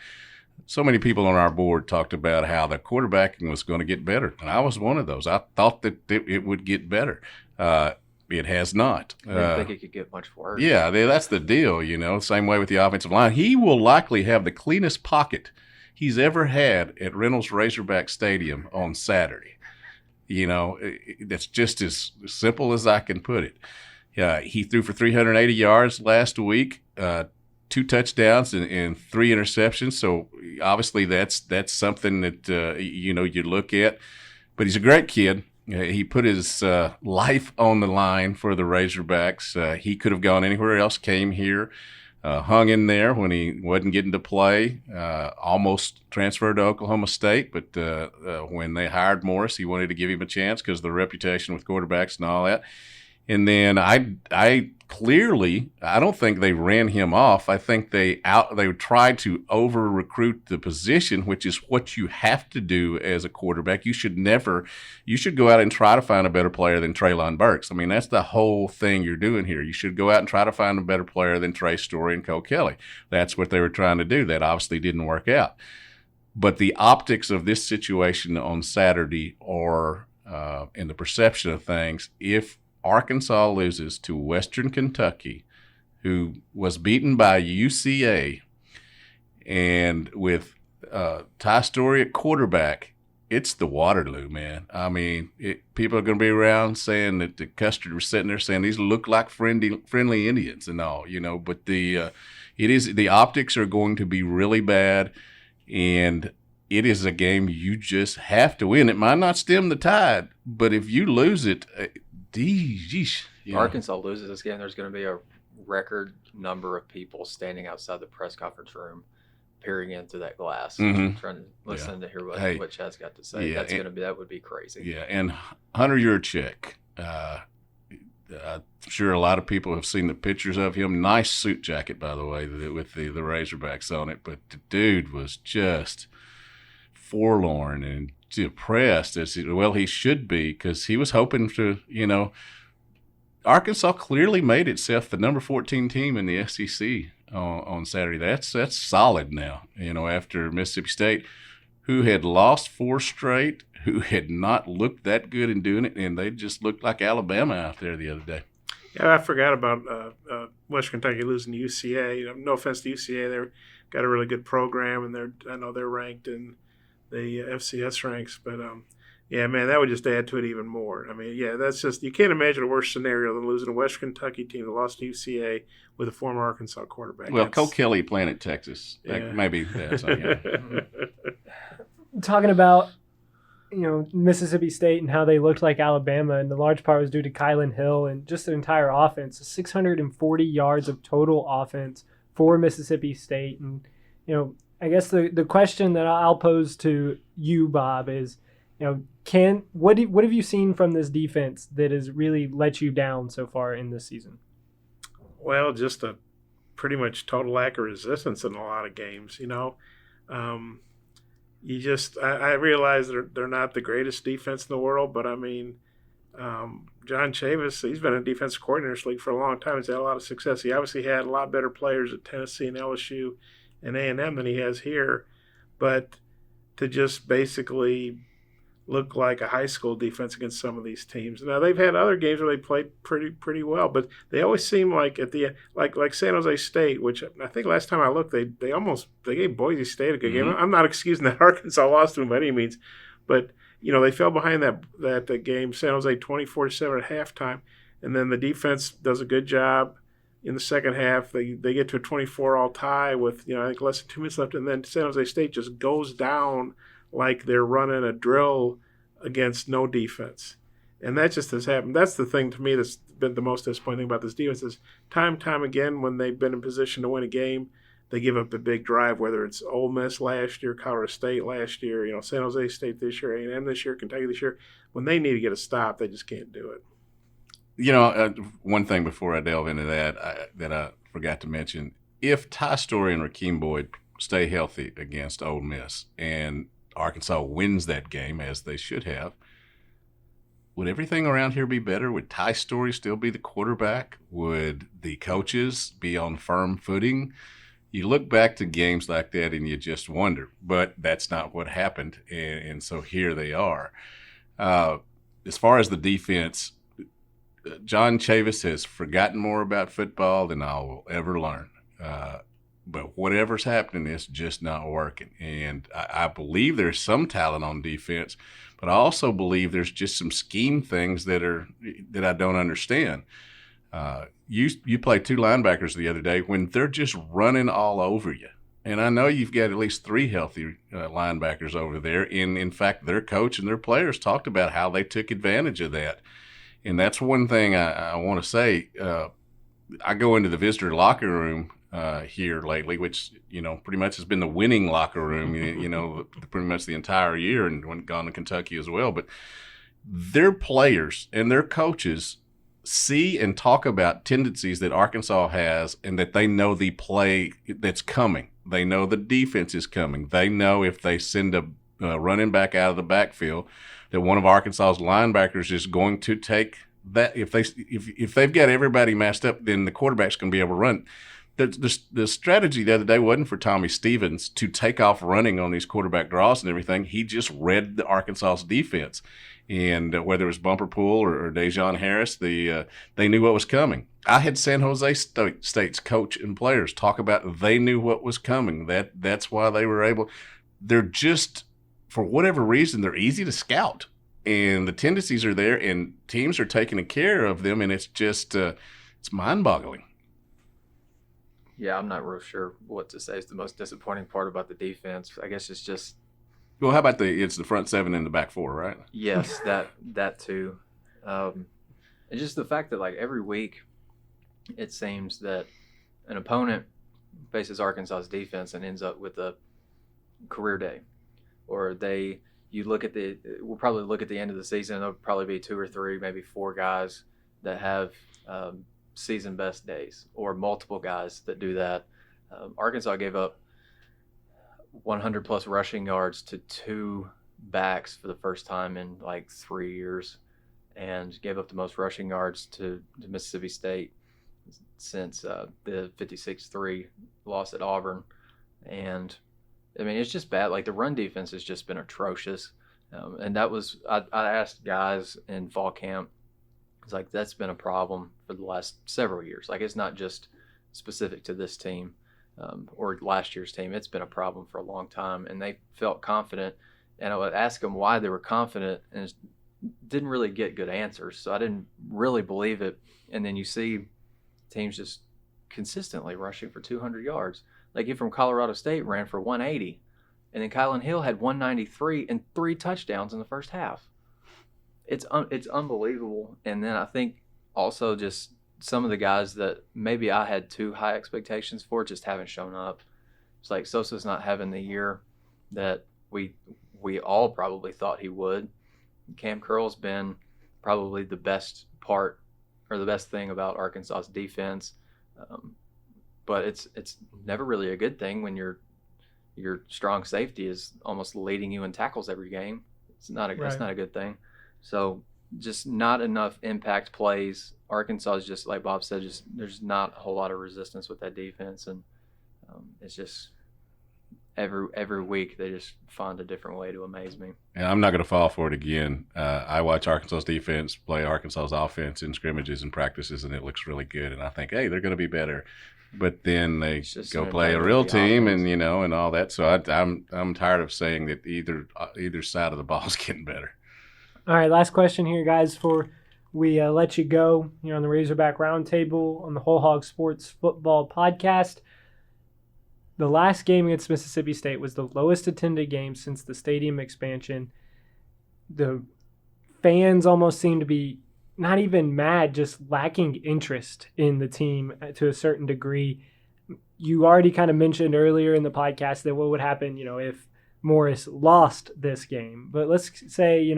So many people on our board talked about how the quarterbacking was going to get better, and I was one of those. I thought that it would get better. It has not. I didn't think it could get much worse. Yeah, that's the deal, Same way with the offensive line. He will likely have the cleanest pocket he's ever had at Reynolds Razorback Stadium on Saturday. That's just as simple as I can put it. He threw for 380 yards last week, 2 touchdowns and 3 interceptions. So obviously that's something that you look at. But he's a great kid. He put his life on the line for the Razorbacks. He could have gone anywhere else, came here, hung in there when he wasn't getting to play, almost transferred to Oklahoma State. But when they hired Morris, he wanted to give him a chance because of the reputation with quarterbacks and all that. And then I clearly, I don't think they ran him off. I think they tried to over-recruit the position, which is what you have to do as a quarterback. You should go out and try to find a better player than Traylon Burks. I mean, that's the whole thing you're doing here. You should go out and try to find a better player than Ty Storey and Cole Kelly. That's what they were trying to do. That obviously didn't work out. But the optics of this situation on Saturday are, in the perception of things, if Arkansas loses to Western Kentucky, who was beaten by UCA, and with Ty Storey at quarterback, it's the Waterloo, man. I mean, people are going to be around saying that the Custard was sitting there saying these look like friendly Indians and all, But the optics are going to be really bad, and it is a game you just have to win. It might not stem the tide, but if you lose it. Arkansas loses this game, there's going to be a record number of people standing outside the press conference room, peering into that glass, trying to listen to hear what Chad's got to say. Yeah, that would be crazy. Yeah, and Hunter Yurchek, I'm sure a lot of people have seen the pictures of him. Nice suit jacket, by the way, with the Razorbacks on it. But the dude was just forlorn and depressed, as well he should be, because he was hoping to, Arkansas clearly made itself the number 14 team in the SEC on Saturday. That's solid now, after Mississippi State, who had lost 4 straight, who had not looked that good in doing it, and they just looked like Alabama out there the other day. Yeah, I forgot about Western Kentucky losing to UCA. No offense to UCA, they've got a really good program, and I know they're ranked in the FCS ranks, but yeah, man, that would just add to it even more. I mean, yeah, that's just, you can't imagine a worse scenario than losing a Western Kentucky team that lost to UCA with a former Arkansas quarterback. Well, Cole Kelly playing at Texas, maybe that's Talking about Mississippi State and how they looked like Alabama, and the large part was due to Kylan Hill and just the entire offense. 640 yards of total offense for Mississippi State, and I guess the question that I'll pose to you, Bob, is, what have you seen from this defense that has really let you down so far in this season? Well, just a pretty much total lack of resistance in a lot of games. I realize they're not the greatest defense in the world, but I mean, John Chavis, he's been a defensive coordinator in this league for a long time. He's had a lot of success. He obviously had a lot better players at Tennessee and LSU and A&M than he has here, but to just basically look like a high school defense against some of these teams. Now they've had other games where they played pretty well, but they always seem like at the end, like San Jose State, which I think last time I looked, they gave Boise State a good game. I'm not excusing that Arkansas lost to them by any means, but they fell behind that game, San Jose 24-7 at halftime, and then the defense does a good job in the second half. They get to a 24-all tie with I think less than 2 minutes left, and then San Jose State just goes down like they're running a drill against no defense. And that just has happened. That's the thing to me that's been the most disappointing about this defense is time again when they've been in position to win a game, they give up a big drive, whether it's Ole Miss last year, Colorado State last year, San Jose State this year, A&M this year, Kentucky this year. When they need to get a stop, they just can't do it. One thing before I delve into that I forgot to mention, if Ty Storey and Rakeem Boyd stay healthy against Ole Miss and Arkansas wins that game, as they should have, would everything around here be better? Would Ty Storey still be the quarterback? Would the coaches be on firm footing? You look back to games like that and you just wonder, but that's not what happened, and so here they are. As far as the defense, John Chavis has forgotten more about football than I will ever learn. But whatever's happening is just not working. And I believe there's some talent on defense, but I also believe there's just some scheme things that I don't understand. You played 2 linebackers the other day when they're just running all over you. And I know you've got at least 3 healthy linebackers over there. And in fact, their coach and their players talked about how they took advantage of that. And that's one thing I want to say. I go into the visitor locker room here lately, which pretty much has been the winning locker room, pretty much the entire year, and when gone to Kentucky as well. But their players and their coaches see and talk about tendencies that Arkansas has, and that they know the play that's coming. They know the defense is coming. They know if they send a running back out of the backfield, that one of Arkansas's linebackers is going to take that. If they've got everybody matched up, then the quarterback's going to be able to run. The strategy the other day wasn't for Tommy Stevens to take off running on these quarterback draws and everything. He just read the Arkansas's defense. And whether it was Bumper Pool or Dejon Harris, they knew what was coming. I had San Jose State's coach and players talk about they knew what was coming. That's why they were able. They're just, for whatever reason, they're easy to scout. And the tendencies are there, and teams are taking care of them, and it's just it's mind-boggling. Yeah, I'm not real sure what to say is the most disappointing part about the defense. I guess it's just. Well, how about it's the front 7 and the back 4, right? Yes, that too. And just the fact that every week it seems that an opponent faces Arkansas's defense and ends up with a career day. Or we'll probably look at the end of the season, there'll probably be 2 or 3, maybe 4 guys that have season best days, or multiple guys that do that. Arkansas gave up 100 plus rushing yards to 2 backs for the first time in 3 years, and gave up the most rushing yards to Mississippi State since the 56-3 loss at Auburn. And I mean, it's just bad. The run defense has just been atrocious. And that was, I asked guys in fall camp, it's that's been a problem for the last several years. It's not just specific to this team or last year's team. It's been a problem for a long time, and they felt confident. And I would ask them why they were confident, and didn't really get good answers. So I didn't really believe it. And then you see teams just consistently rushing for 200 yards. Kid from Colorado State ran for 180, and then Kylan Hill had 193 and 3 touchdowns in the first half. It's unbelievable. And then I think also just some of the guys that maybe I had too high expectations for just haven't shown up. It's Sosa's not having the year that we all probably thought he would. Cam Curl's been probably the best part, or the best thing about Arkansas's defense. But it's never really a good thing when your strong safety is almost leading you in tackles every game. It's not a good thing. So just not enough impact plays. Arkansas is just, like Bob said, there's not a whole lot of resistance with that defense, and it's just every week they just find a different way to amaze me. And I'm not going to fall for it again. I watch Arkansas's defense play Arkansas's offense in scrimmages and practices, and it looks really good. And I think, hey, they're going to be better. But then they go play a real team, and and all that. So I'm tired of saying that either side of the ball is getting better. All right, last question here, guys, before we let you go. You're on the Razorback Roundtable on the WholeHog Sports Football Podcast. The last game against Mississippi State was the lowest attended game since the stadium expansion. The fans almost seem to be not even mad, just lacking interest in the team to a certain degree. You already kind of mentioned earlier in the podcast that what would happen, if Morris lost this game. But let's say,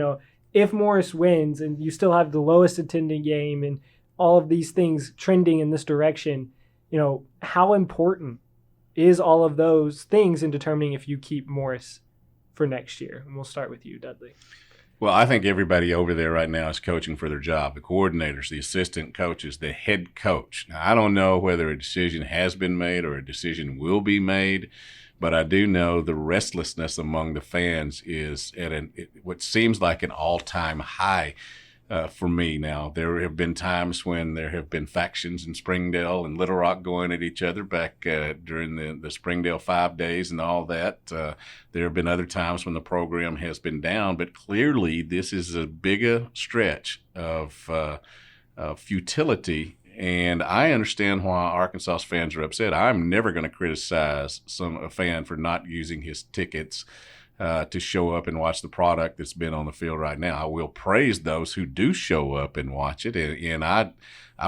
if Morris wins and you still have the lowest attended game and all of these things trending in this direction, how important is all of those things in determining if you keep Morris for next year? And we'll start with you, Dudley. Well, I think everybody over there right now is coaching for their job, the coordinators, the assistant coaches, the head coach. Now, I don't know whether a decision has been made or a decision will be made, but I do know the restlessness among the fans is at what seems like an all-time high for me now. There have been times when there have been factions in Springdale and Little Rock going at each other back during the Springdale 5 days and all that. There have been other times when the program has been down, but clearly this is a bigger stretch of futility. And I understand why Arkansas fans are upset. I'm never going to criticize a fan for not using his tickets to show up and watch the product that's been on the field right now. I will praise those who do show up and watch it. And I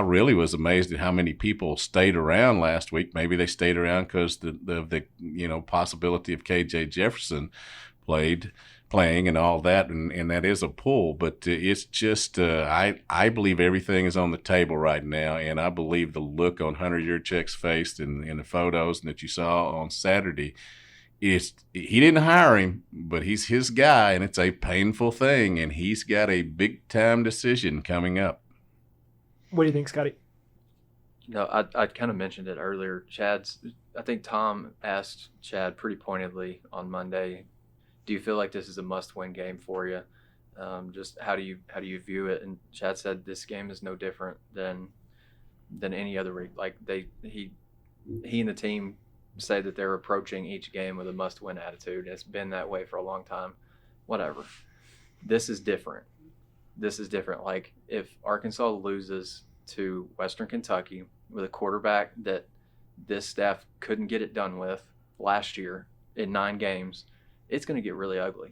really was amazed at how many people stayed around last week. Maybe they stayed around because the possibility of KJ Jefferson playing and all that, and that is a pull. But it's just I believe everything is on the table right now, and I believe the look on Hunter Yurchek's face in the photos that you saw on Saturday is he didn't hire him, but he's his guy, and it's a painful thing, and he's got a big-time decision coming up. What do you think, Scottie? I kind of mentioned it earlier. I think Tom asked Chad pretty pointedly on Monday, do you feel like this is a must-win game for you? Just how do you view it? And Chad said this game is no different than any other week. Like he and the team say that they're approaching each game with a must-win attitude. It's been that way for a long time. Whatever. This is different. Like if Arkansas loses to Western Kentucky with a quarterback that this staff couldn't get it done with last year in 9 games, it's going to get really ugly.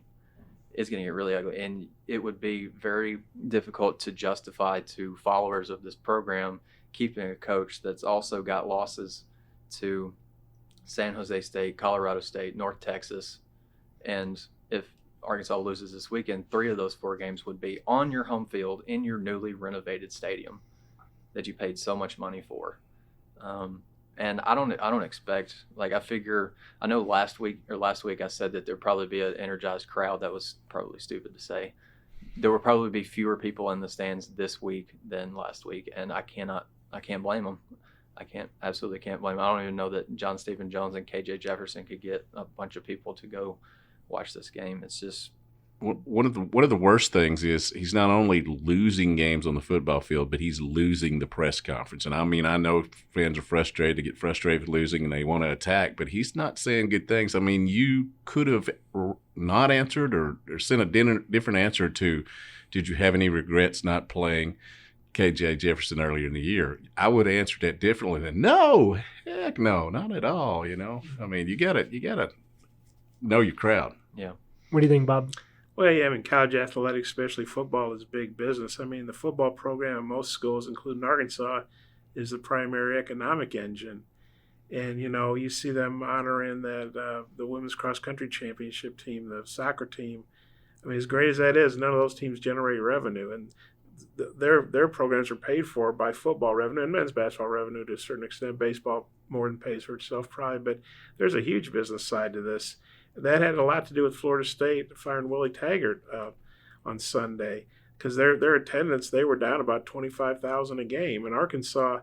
And it would be very difficult to justify to followers of this program keeping a coach that's also got losses to San Jose State, Colorado State, North Texas. And if Arkansas loses this weekend, 3 of those 4 games would be on your home field in your newly renovated stadium that you paid so much money for. And I don't expect, like, I know last week I said that there'd probably be an energized crowd. That was probably stupid to say. There will probably be fewer people in the stands this week than last week, and I can't blame them. Absolutely can't blame them. I don't even know that John Stephen Jones and KJ Jefferson could get a bunch of people to go watch this game. It's just one of the worst things is he's not only losing games on the football field, but he's losing the press conference. And I mean, I know fans are frustrated to get frustrated with losing and they want to attack, but he's not saying good things. I mean, you could have not answered or sent a different answer to, did you have any regrets not playing KJ Jefferson earlier in the year? I would have answered that differently than, no, heck no, not at all. I mean, you gotta know your crowd. Yeah. What do you think, Bob? Well, yeah, I mean, college athletics, especially football, is big business. I mean, the football program in most schools, including Arkansas, is the primary economic engine. And, you see them honoring the women's cross-country championship team, the soccer team. I mean, as great as that is, none of those teams generate revenue. And their programs are paid for by football revenue and men's basketball revenue to a certain extent. Baseball more than pays for itself probably. But there's a huge business side to this. That had a lot to do with Florida State firing Willie Taggart on Sunday because their attendance, they were down about 25,000 a game. And Arkansas,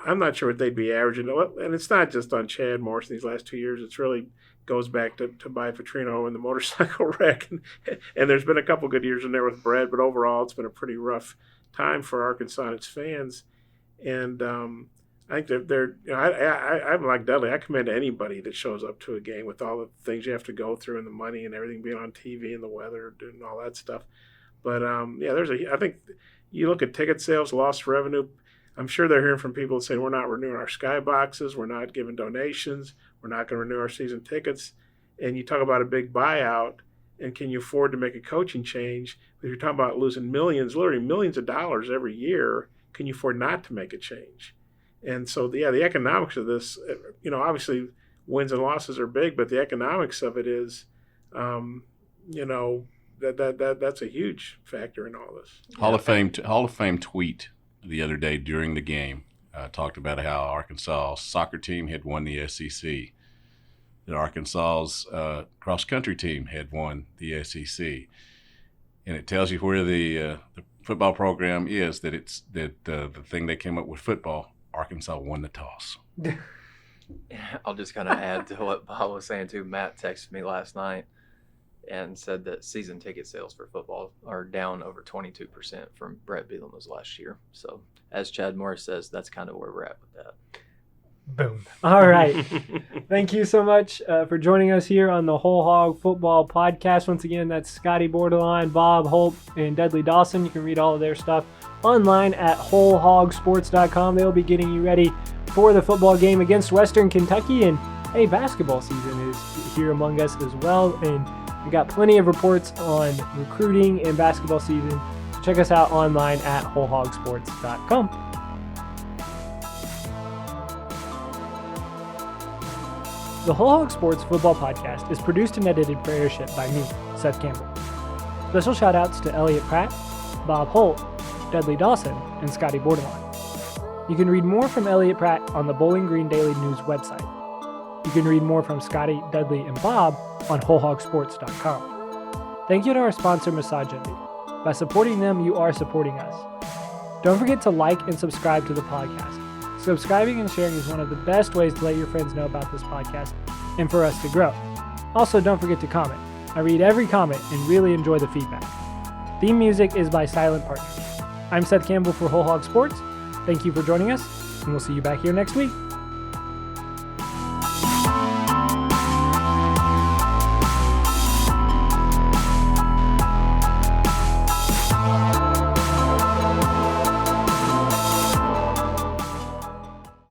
I'm not sure what they'd be averaging. And it's not just on Chad Morris these last 2 years. It's really goes back to By Petrino and the motorcycle wreck. And there's been a couple good years in there with Brett, but overall it's been a pretty rough time for Arkansas and its fans. And I think I'm like Dudley. I commend anybody that shows up to a game with all the things you have to go through and the money and everything being on TV and the weather and all that stuff. But I think you look at ticket sales, lost revenue. I'm sure they're hearing from people saying we're not renewing our skyboxes, we're not giving donations, we're not going to renew our season tickets. And you talk about a big buyout, and can you afford to make a coaching change? If you're talking about losing millions, literally millions of dollars every year, can you afford not to make a change? And so, the economics of this, obviously wins and losses are big, but the economics of it is, that's a huge factor in all this. Hall of Fame tweet the other day during the game talked about how Arkansas soccer team had won the SEC, that Arkansas's cross country team had won the SEC, and it tells you where the football program is. That the thing they came up with football. Arkansas won the toss. I'll just kind of add to what Bob was saying too. Matt texted me last night and said that season ticket sales for football are down over 22% from Brett Bielema's last year. So as Chad Morris says, that's kind of where we're at with that. Boom. All right. Thank you so much for joining us here on the Whole Hog Football Podcast. Once again, that's Scottie Bordelon, Bob, Holt, and Dudley Dawson. You can read all of their stuff online at WholeHogSports.com. They'll be getting you ready for the football game against Western Kentucky. And, hey, basketball season is here among us as well. And we got plenty of reports on recruiting and basketball season. So check us out online at WholeHogSports.com. The Whole Hog Sports Football Podcast is produced and edited for airship by me, Seth Campbell. Special shout-outs to Elliott Pratt, Bob Holt, Dudley Dawson, and Scottie Bordelon. You can read more from Elliott Pratt on the Bowling Green Daily News website. You can read more from Scottie, Dudley, and Bob on WholeHogSports.com. Thank you to our sponsor, Massage Envy. By supporting them, you are supporting us. Don't forget to like and subscribe to the podcast. Subscribing and sharing is one of the best ways to let your friends know about this podcast and for us to grow. Also, don't forget to comment. I read every comment and really enjoy the feedback. Theme music is by Silent Partners. I'm Seth Campbell for Whole Hog Sports. Thank you for joining us, and we'll see you back here next week.